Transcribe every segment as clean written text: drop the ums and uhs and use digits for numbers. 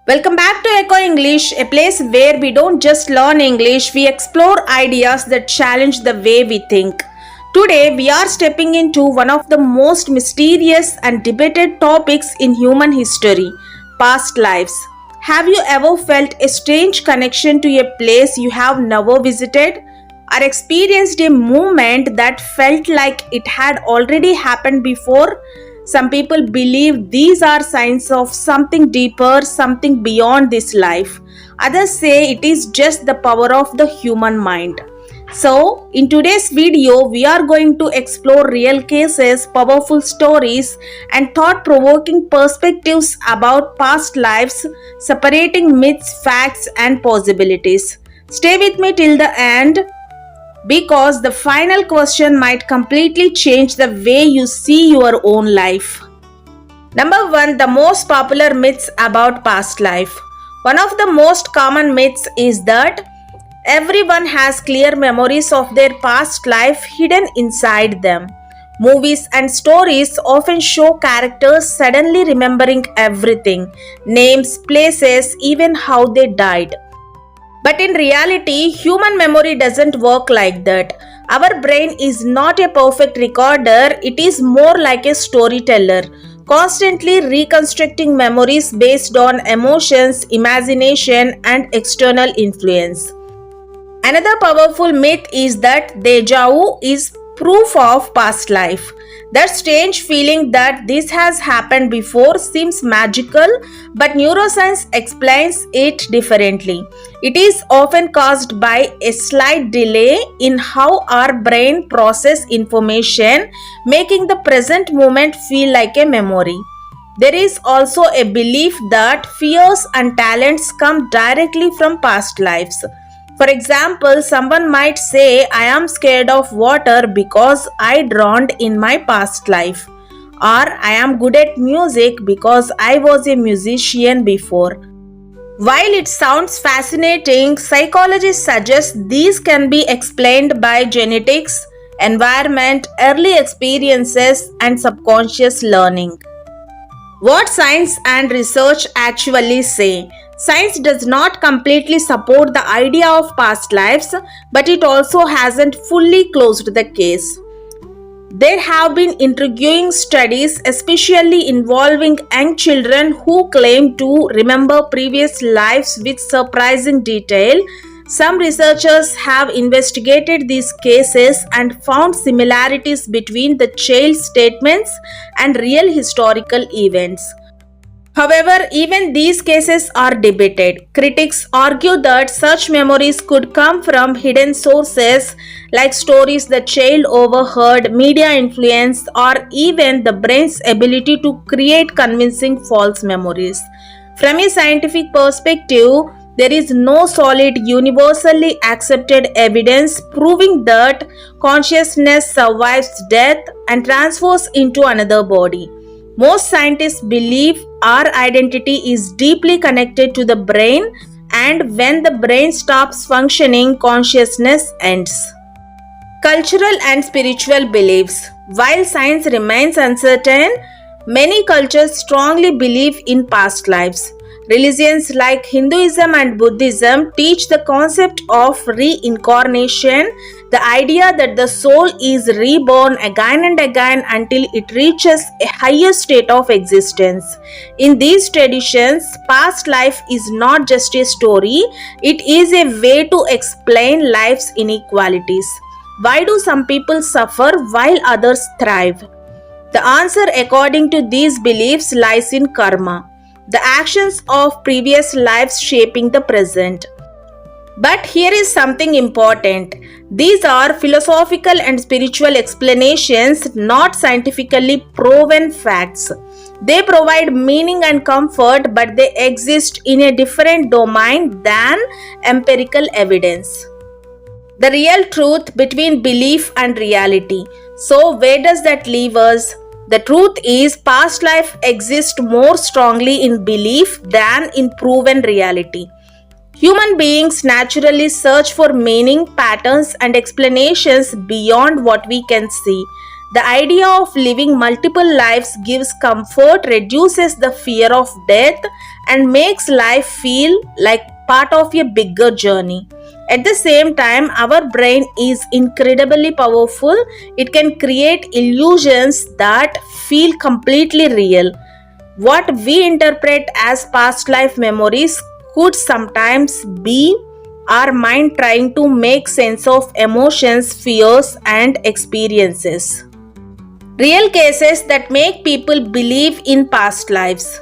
Welcome back to Echo English, a place where we don't just learn English, we explore ideas that challenge the way we think. Today, we are stepping into one of the most mysterious and debated topics in human history: past lives. Have you ever felt a strange connection to a place you have never visited? Or experienced a moment that felt like it had already happened before? Some people believe these are signs of something deeper, something beyond this life. Others say it is just the power of the human mind. So, in today's video, we are going to explore real cases, powerful stories, and thought provoking perspectives about past lives, separating myths, facts, and possibilities. Stay with me till the end because the final question might completely change the way you see your own life. Number 1. The most popular myths about past life. One of the most common myths is that everyone has clear memories of their past life hidden inside them. Movies and stories often show characters suddenly remembering everything: names, places, even how they died. But in reality, human memory doesn't work like that. Our brain is not a perfect recorder, it is more like a storyteller, constantly reconstructing memories based on emotions, imagination, and external influence. Another powerful myth is that déjà vu is proof of past life. That strange feeling that this has happened before seems magical, but neuroscience explains it differently. It is often caused by a slight delay in how our brain processes information, making the present moment feel like a memory. There is also a belief that fears and talents come directly from past lives. For example, someone might say, I am scared of water because I drowned in my past life. Or I am good at music because I was a musician before. While it sounds fascinating, psychologists suggest these can be explained by genetics, environment, early experiences, and subconscious learning. What science and research actually say. Science does not completely support the idea of past lives, but it also hasn't fully closed the case. There have been intriguing studies, especially involving young children who claim to remember previous lives with surprising detail. Some researchers have investigated these cases and found similarities between the child's statements and real historical events. However, even these cases are debated. Critics argue that such memories could come from hidden sources like stories the child overheard, media influence, or even the brain's ability to create convincing false memories. From a scientific perspective, there is no solid, universally accepted evidence proving that consciousness survives death and transfers into another body. Most scientists believe our identity is deeply connected to the brain, and when the brain stops functioning, consciousness ends. Cultural and spiritual beliefs. While science remains uncertain, many cultures strongly believe in past lives. Religions like Hinduism and Buddhism teach the concept of reincarnation, the idea that the soul is reborn again and again until it reaches a higher state of existence. In these traditions, past life is not just a story, it is a way to explain life's inequalities. Why do some people suffer while others thrive? The answer, according to these beliefs, lies in karma, the actions of previous lives shaping the present. But here is something important. These are philosophical and spiritual explanations, not scientifically proven facts. They provide meaning and comfort, but they exist in a different domain than empirical evidence. The real truth between belief and reality. So, where does that leave us? The truth is, past life exists more strongly in belief than in proven reality. Human beings naturally search for meaning, patterns, and explanations beyond what we can see. The idea of living multiple lives gives comfort, reduces the fear of death, and makes life feel like part of a bigger journey. At the same time, our brain is incredibly powerful. It can create illusions that feel completely real. What we interpret as past life memories could sometimes be our mind trying to make sense of emotions, fears, and experiences. Real cases that make people believe in past lives.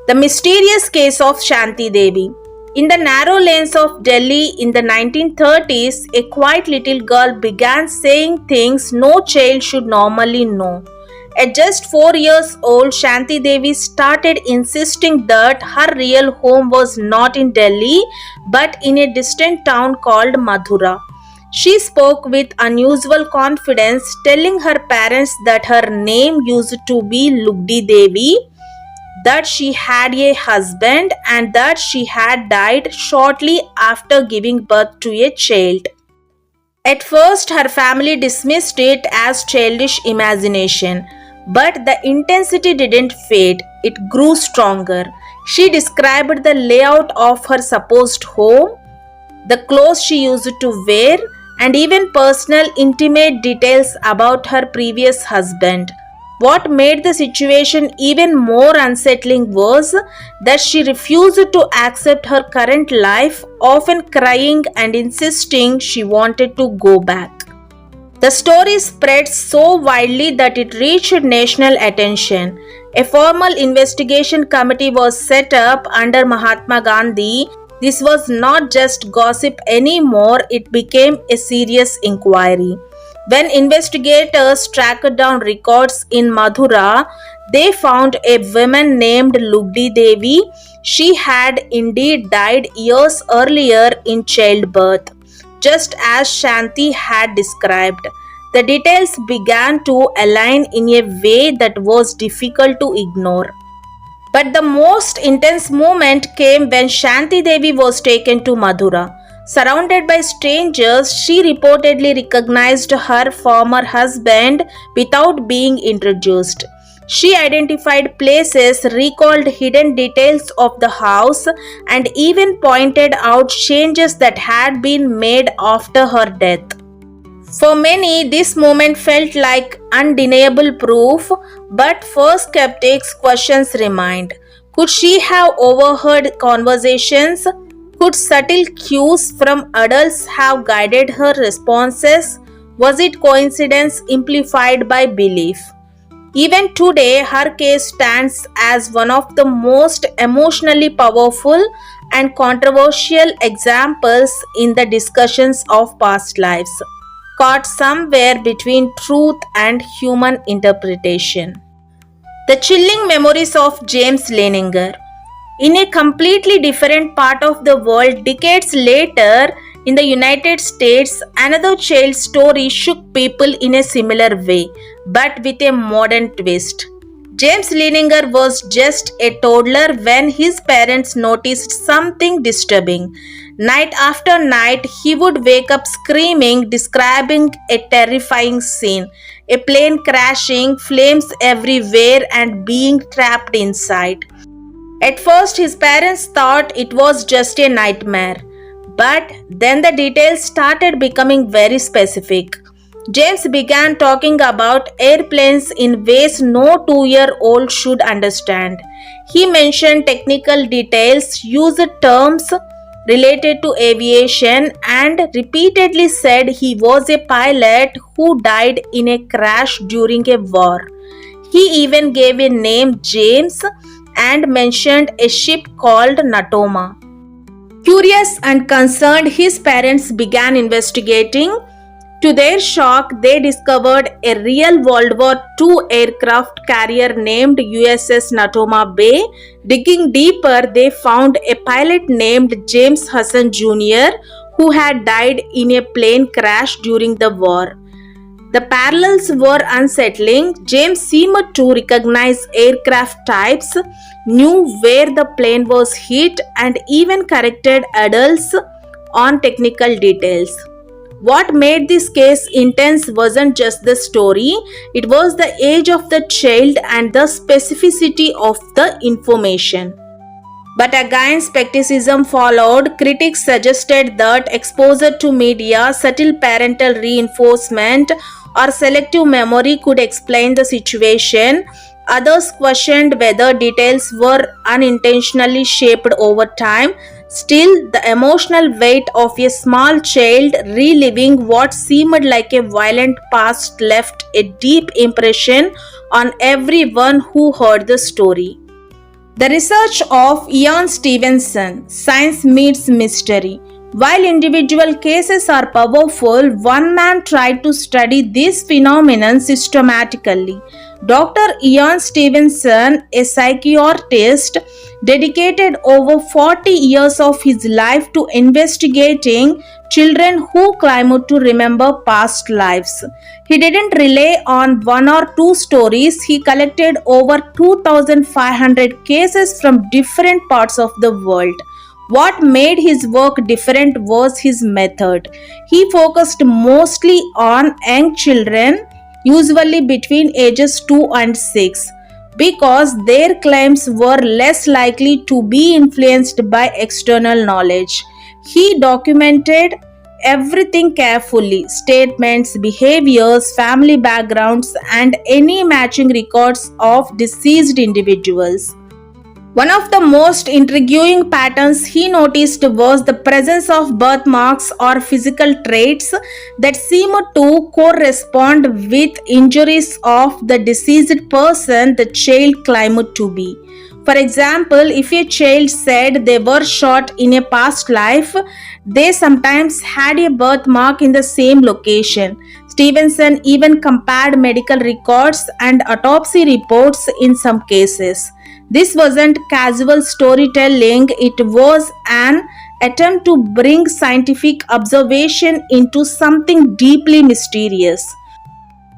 The mysterious case of Shanti Devi. In the narrow lanes of Delhi in the 1930s, a quiet little girl began saying things no child should normally know. At just 4 years old, Shanti Devi started insisting that her real home was not in Delhi but in a distant town called Mathura. She spoke with unusual confidence, telling her parents that her name used to be Lugdi Devi, that she had a husband, and that she had died shortly after giving birth to a child. At first, her family dismissed it as childish imagination, but the intensity didn't fade, it grew stronger. She described the layout of her supposed home, the clothes she used to wear, and even personal intimate details about her previous husband. What made the situation even more unsettling was that she refused to accept her current life, often crying and insisting she wanted to go back. The story spread so widely that it reached national attention. A formal investigation committee was set up under Mahatma Gandhi. This was not just gossip anymore, it became a serious inquiry. When investigators tracked down records in Madhura, they found a woman named Lugdi Devi. She had indeed died years earlier in childbirth, just as Shanti had described. The details began to align in a way that was difficult to ignore. But the most intense moment came when Shanti Devi was taken to Madhura. Surrounded by strangers, she reportedly recognized her former husband without being introduced. She identified places, recalled hidden details of the house, and even pointed out changes that had been made after her death. For many, this moment felt like undeniable proof, but for skeptics, questions remained. Could she have overheard conversations? Could subtle cues from adults have guided her responses? Was it coincidence amplified by belief? Even today, her case stands as one of the most emotionally powerful and controversial examples in the discussions of past lives, caught somewhere between truth and human interpretation. The chilling memories of James Leninger. In a completely different part of the world, decades later, in the United States, another child's story shook people in a similar way, but with a modern twist. James Leninger was just a toddler when his parents noticed something disturbing. Night after night, he would wake up screaming, describing a terrifying scene: a plane crashing, flames everywhere, and being trapped inside. At first, his parents thought it was just a nightmare, but then the details started becoming very specific. James began talking about airplanes in ways no 2-year-old should understand. He mentioned technical details, used terms related to aviation, and repeatedly said he was a pilot who died in a crash during a war. He even gave a name, James, and mentioned a ship called Natoma. Curious and concerned, his parents began investigating. To their shock, they discovered a real World War II aircraft carrier named USS Natoma Bay. Digging deeper, they found a pilot named James Hassan Jr., who had died in a plane crash during the war. The parallels were unsettling. James seemed to recognize aircraft types, knew where the plane was hit, and even corrected adults on technical details. What made this case intense wasn't just the story, it was the age of the child and the specificity of the information. But again, skepticism followed. Critics suggested that exposure to media, subtle parental reinforcement, or selective memory could explain the situation. Others questioned whether details were unintentionally shaped over time. Still, the emotional weight of a small child reliving what seemed like a violent past left a deep impression on everyone who heard the story. The research of Ian Stevenson, Science Meets Mystery. While individual cases are powerful, one man tried to study this phenomenon systematically. Dr. Ian Stevenson, a psychiatrist, dedicated over 40 years of his life to investigating children who claimed to remember past lives. He didn't rely on one or two stories, he collected over 2,500 cases from different parts of the world. What made his work different was his method. He focused mostly on young children, usually between ages 2 and 6, because their claims were less likely to be influenced by external knowledge. He documented everything carefully: statements, behaviors, family backgrounds, and any matching records of deceased individuals. One of the most intriguing patterns he noticed was the presence of birthmarks or physical traits that seemed to correspond with injuries of the deceased person the child claimed to be. For example, if a child said they were shot in a past life, they sometimes had a birthmark in the same location. Stevenson even compared medical records and autopsy reports in some cases. This wasn't casual storytelling, it was an attempt to bring scientific observation into something deeply mysterious.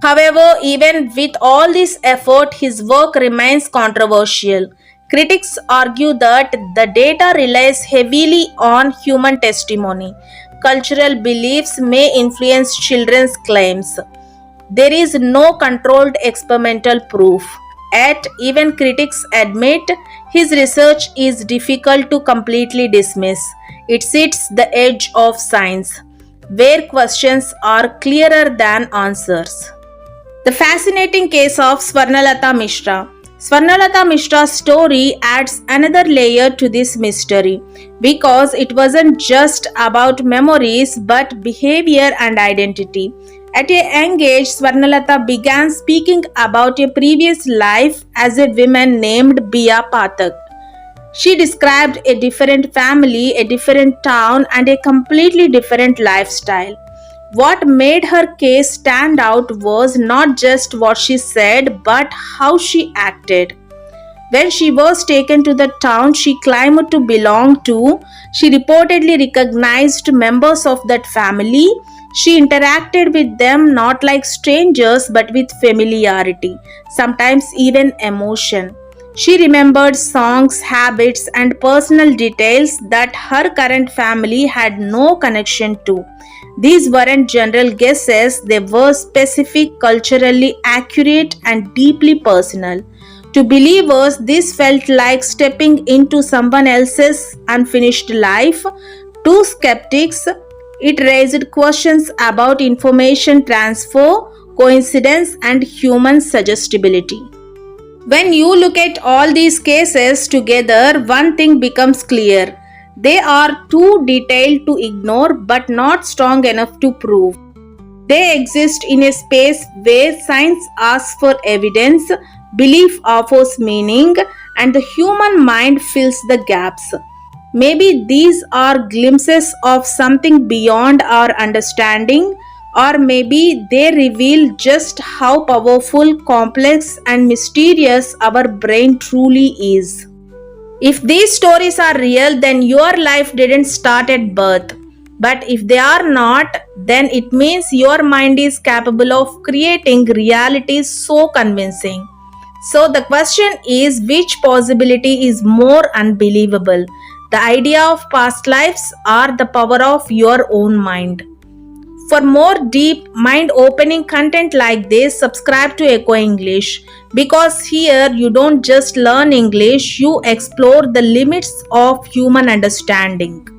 However, even with all this effort, his work remains controversial. Critics argue that the data relies heavily on human testimony. Cultural beliefs may influence children's claims. There is no controlled experimental proof. Yet, even critics admit his research is difficult to completely dismiss. It sits the edge of science, where questions are clearer than answers. The fascinating case of Swarnalata Mishra. Swarnalata Mishra's story adds another layer to this mystery because it wasn't just about memories but behavior and identity. At a young age, Swarnalata began speaking about a previous life as a woman named Bia Pathak. She described a different family, a different town, and a completely different lifestyle. What made her case stand out was not just what she said, but how she acted. When she was taken to the town she claimed to belong to, she reportedly recognized members of that family. She interacted with them not like strangers but with familiarity, sometimes even emotion. She remembered songs, habits, and personal details that her current family had no connection to. These weren't general guesses, they were specific, culturally accurate, and deeply personal. To believers, this felt like stepping into someone else's unfinished life. To skeptics, it raised questions about information transfer, coincidence, and human suggestibility. When you look at all these cases together, one thing becomes clear. They are too detailed to ignore but not strong enough to prove. They exist in a space where science asks for evidence, belief offers meaning, and the human mind fills the gaps. Maybe these are glimpses of something beyond our understanding, or maybe they reveal just how powerful, complex, and mysterious our brain truly is. If these stories are real, then your life didn't start at birth. But if they are not, then it means your mind is capable of creating realities so convincing. So the question is, which possibility is more unbelievable? The idea of past lives or the power of your own mind? For more deep, mind opening content like this, subscribe to Echo English because here you don't just learn English, you explore the limits of human understanding.